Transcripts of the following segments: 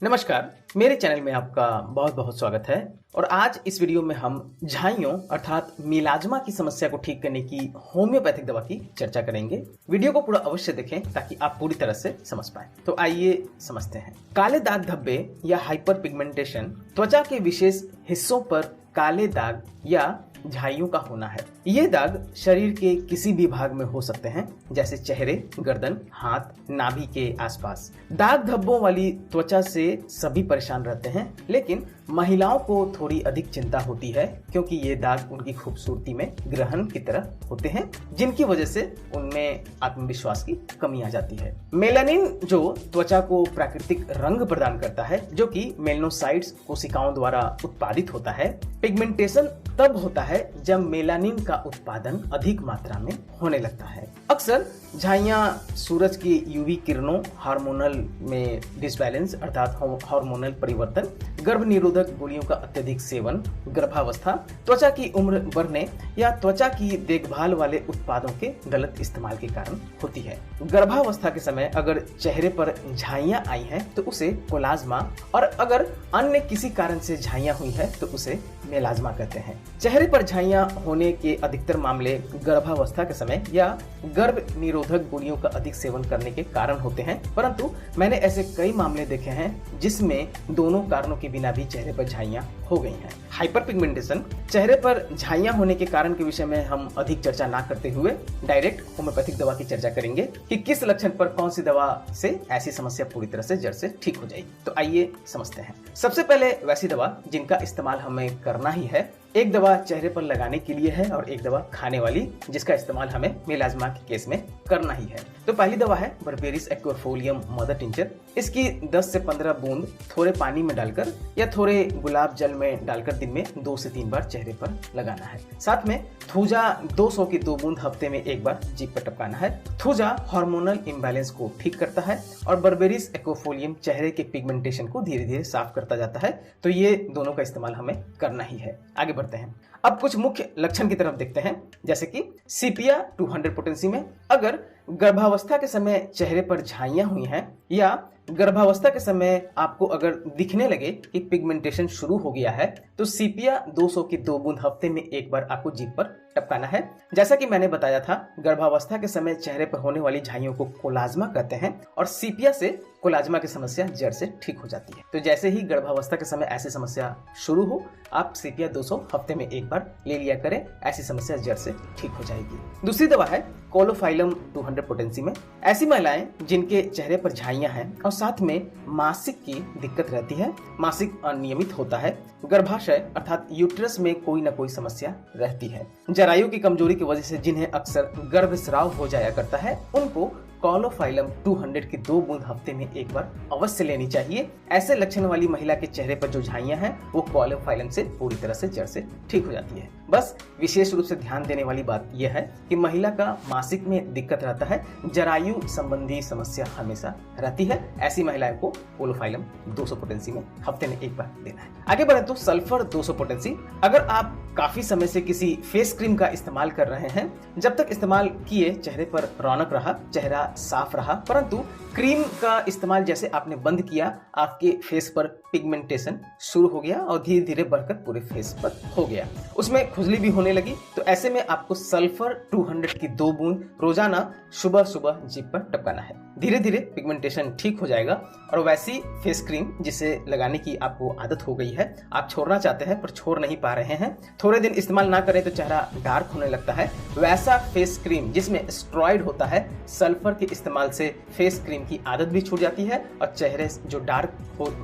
नमस्कार, मेरे चैनल में आपका बहुत बहुत स्वागत है। और आज इस वीडियो में हम झाइयों अर्थात मीलाज्मा की समस्या को ठीक करने की होम्योपैथिक दवा की चर्चा करेंगे। वीडियो को पूरा अवश्य देखें ताकि आप पूरी तरह से समझ पाएं। तो आइए समझते हैं। काले दाग धब्बे या हाइपर पिगमेंटेशन त्वचा के विशेष हिस्सों पर काले दाग या झाइयों का होना है। ये दाग शरीर के किसी भी भाग में हो सकते हैं, जैसे चेहरे, गर्दन, हाथ, नाभि के आसपास। दाग धब्बों वाली त्वचा से सभी परेशान रहते हैं, लेकिन महिलाओं को थोड़ी अधिक चिंता होती है क्योंकि ये दाग उनकी खूबसूरती में ग्रहण की तरह होते हैं, जिनकी वजह से उनमें आत्मविश्वास की कमी आ जाती है। मेलानिन जो त्वचा को प्राकृतिक रंग प्रदान करता है, जो कि मेलनोसाइट्स कोशिकाओं द्वारा उत्पादित होता है। पिगमेंटेशन तब होता है जब मेलानिन का उत्पादन अधिक मात्रा में होने लगता है। अक्सर झाइयां सूरज की यूवी किरणों, हार्मोनल में डिसबैलेंस अर्थात हार्मोनल परिवर्तन, गर्भ निरोधक गोलियों का अत्यधिक सेवन, गर्भावस्था, त्वचा की उम्र बढ़ने या त्वचा की देखभाल वाले उत्पादों के गलत इस्तेमाल के कारण होती है। गर्भावस्था के समय अगर चेहरे पर झाइयां आई हैं तो उसे कोलाज्मा, और अगर अन्य किसी कारण से झाइयां हुई है तो उसे मेलाज्मा कहते हैं। चेहरे पर झाइयां होने के अधिकतर मामले गर्भावस्था के समय या गर्भ निरोधक गोलियों का अधिक सेवन करने के कारण होते हैं, परंतु मैंने ऐसे कई मामले देखे हैं जिसमें दोनों कारणों के बिना भी चेहरे पर झाइयां हो गई हैं। हाइपर पिगमेंटेशन चेहरे पर झाइयां होने के कारण के विषय में हम अधिक चर्चा ना करते हुए डायरेक्ट होम्योपैथिक दवा की चर्चा करेंगे कि किस लक्षण पर कौन सी दवा से ऐसी समस्या पूरी तरह से जड़ से ठीक हो जाएगी। तो आइए समझते हैं। सबसे पहले वैसी दवा जिनका इस्तेमाल हमें करना ही है। एक दवा चेहरे पर लगाने के लिए है और एक दवा खाने वाली, जिसका इस्तेमाल हमें मेलाज्मा के केस में करना ही है। तो पहली दवा है बर्बेरिस एक्वाफोलियम मदर टिंचर। इसकी 10 से 15 बूंद थोड़े पानी में डालकर या थोड़े गुलाब जल में डालकर दिन में 2 से 3 बार चेहरे पर लगाना है। साथ में थूजा 200 की 2 बूंद हफ्ते में 1 बार जीभ पर टपकाना है। थूजा हार्मोनल इम्बैलेंस को ठीक करता है और बर्बेरिस एक्वाफोलियम चेहरे के पिगमेंटेशन को धीरे धीरे साफ करता जाता है। तो ये दोनों का इस्तेमाल हमें करना ही है। आगे बढ़ते हैं। अब कुछ मुख्य लक्षण की तरफ देखते हैं, जैसे कि सीपिया 200 पोटेंसी में अगर गर्भावस्था के समय चेहरे पर झाइयां हुई हैं या गर्भावस्था के समय आपको अगर दिखने लगे कि पिगमेंटेशन शुरू हो गया है, तो सीपिया 200 की 2 बूंद हफ्ते में 1 बार आपको जीभ पर टपकाना है। जैसा कि मैंने बताया था, गर्भावस्था के समय चेहरे पर होने वाली झाइयों को कोलाज्मा कहते हैं और सीपिया से कोलाज्मा की समस्या जड़ से ठीक हो जाती है। तो जैसे ही गर्भावस्था के समय ऐसी समस्या शुरू हो, आप सीपिया 200 हफ्ते में 1 बार ले लिया करें, ऐसी समस्या जड़ से ठीक हो जाएगी। दूसरी दवा है कोलोफाइलम 200 पोटेंसी में। ऐसी महिलाएं जिनके चेहरे पर झाइयां हैं और साथ में मासिक की दिक्कत रहती है, मासिक अनियमित होता है, गर्भाशय अर्थात यूट्रस में कोई न कोई समस्या रहती है, जरायु की कमजोरी की वजह से जिन्हें अक्सर गर्भस्राव हो जाया करता है, उनको कोलोफाइलम 200 की 2 बूंद हफ्ते में 1 बार अवश्य लेनी चाहिए। ऐसे लक्षण वाली महिला के चेहरे पर जो झाइयां हैं वो कोलोफाइलम से पूरी तरह से जड़ से ठीक हो जाती है। बस विशेष रूप से ध्यान देने वाली बात यह है कि महिला का मासिक में दिक्कत रहता है, जरायु संबंधी समस्या हमेशा रहती है, ऐसी महिलाओं को कोलोफाइलम 200 पोटेंसी में हफ्ते में 1 बार लेना है। आगे बढ़े तो सल्फर 200 पोटेंसी। अगर आप काफी समय से किसी फेस क्रीम का इस्तेमाल कर रहे हैं, जब तक इस्तेमाल किए चेहरे पर रौनक रहा, चेहरा साफ रहा, परंतु क्रीम का इस्तेमाल जैसे आपने बंद किया, आपके फेस पर पिगमेंटेशन शुरू हो गया और धीरे धीरे बढ़कर पूरे फेस पर हो गया, उसमें खुजली भी होने लगी। तो ऐसे में आपको सल्फर 200 की 2 बूंद रोजाना सुबह सुबह जीभ पर टपकाना है। धीरे धीरे पिगमेंटेशन ठीक हो जाएगा और वैसी फेस क्रीम जिसे लगाने की आपको आदत हो गई है, आप छोड़ना चाहते हैं पर छोड़ नहीं पा रहे हैं, थोड़े दिन इस्तेमाल ना करें तो चेहरा डार्क होने लगता है, वैसा फेस क्रीम जिसमें स्टेरॉइड होता है, सल्फर के इस्तेमाल से फेस क्रीम की आदत भी छूट जाती है और चेहरे जो डार्क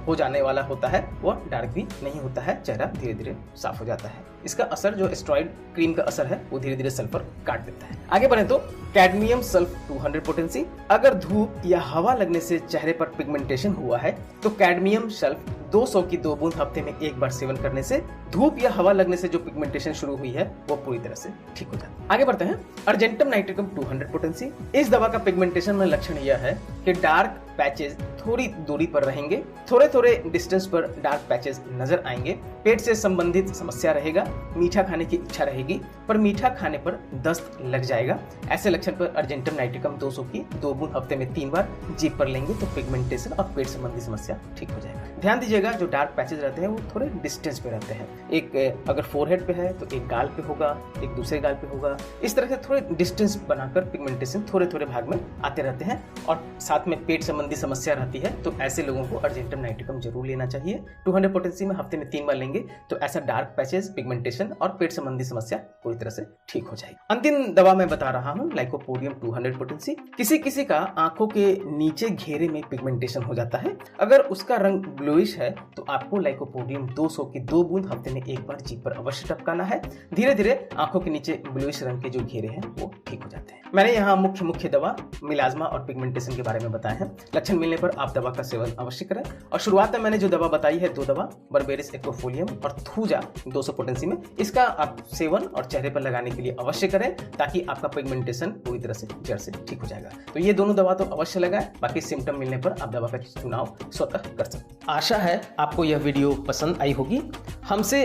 हो जाने वाला होता है वो डार्क भी नहीं होता है, चेहरा धीरे धीरे साफ हो जाता है। इसका असर जो स्टेरॉइड क्रीम का असर है वो धीरे धीरे सल्फर काट देता है। आगे बढ़े तो कैडमियम सल्फ 200 पोटेंसी। अगर धूप या हवा लगने से चेहरे पर पिगमेंटेशन हुआ है तो कैडमियम सल्फ 200 की 2 बूंद हफ्ते में 1 बार सेवन करने से धूप या हवा लगने से जो पिगमेंटेशन शुरू हुई है वो पूरी तरह से ठीक हो जाती है। आगे बढ़ते हैं। Argentum nitricum 200 potency. इस दवा का पिगमेंटेशन में लक्षण यह है कि डार्क पैचेस थोड़ी दूरी पर रहेंगे, थोड़े थोड़े डिस्टेंस पर डार्क पैचेस नजर आएंगे, पेट से संबंधित समस्या रहेगा, मीठा खाने की इच्छा रहेगी पर मीठा खाने पर दस्त लग जाएगा। ऐसे लक्षण पर अर्जेंटम नाइट्रिकम 200 की 2 बूंद हफ्ते में 3 बार जीभ पर लेंगे तो पिगमेंटेशन और पेट संबंधी समस्या ठीक हो जाएगा। ध्यान दीजिएगा, जो डार्क पैचेज रहते हैं वो थोड़े डिस्टेंस पे रहते हैं। एक अगर फोरहेड पे है तो एक गाल पे होगा, एक दूसरे गाल पे होगा। इस तरह से थोड़े डिस्टेंस बनाकर पिगमेंटेशन थोड़े थोड़े भाग में आते रहते हैं और साथ में पेट संबंधी समस्या रहती है, तो ऐसे लोगों को अर्जेंटम नाइट्रिकम जरूर लेना चाहिए। 200 पोटेंसी में हफ्ते में 3 बार लेंगे तो ऐसा डार्क पैचेज, पिगमेंटेशन और पेट संबंधी समस्या पूरी तरह से ठीक हो जाएगी। अंतिम दवा मैं बता रहा हूँ, लाइकोपोडियम 200 पोटेंसी। किसी किसी का आंखों के नीचे घेरे में पिगमेंटेशन हो जाता है, अगर उसका रंग ब्लूइश है तो आपको लाइकोपोडियम 200 की 2 बूंद हफ्ते में 1 बार जीभ पर अवश्य टपकाना है। धीरे धीरे आंखों के नीचे ब्लूइश रंग के जो घेरे हैं वो ठीक हो जाते हैं। मैंने यहाँ मुख्य दवा मिलाज्मा और पिगमेंटेशन के बारे में बताए हैं। लक्षण मिलने पर आप दवा का सेवन अवश्य करें। और शुरुआत में मैंने जो दवा बताई है, 2 दवा, बर्बेरिस एक्रोफोलियम और थूजा 200 पोटेंसी में, इसका आप सेवन और चेहरे पर लगाने के लिए अवश्य करें ताकि आपका पिगमेंटेशन पूरी तरह से जड़ से ठीक हो जाएगा। तो ये दोनों दवा तो अवश्य लगाएं, बाकी सिम्टम मिलने पर आप दवा का चुनाव स्वतः कर सकते हैं। आशा है आपको यह वीडियो पसंद आई होगी। हमसे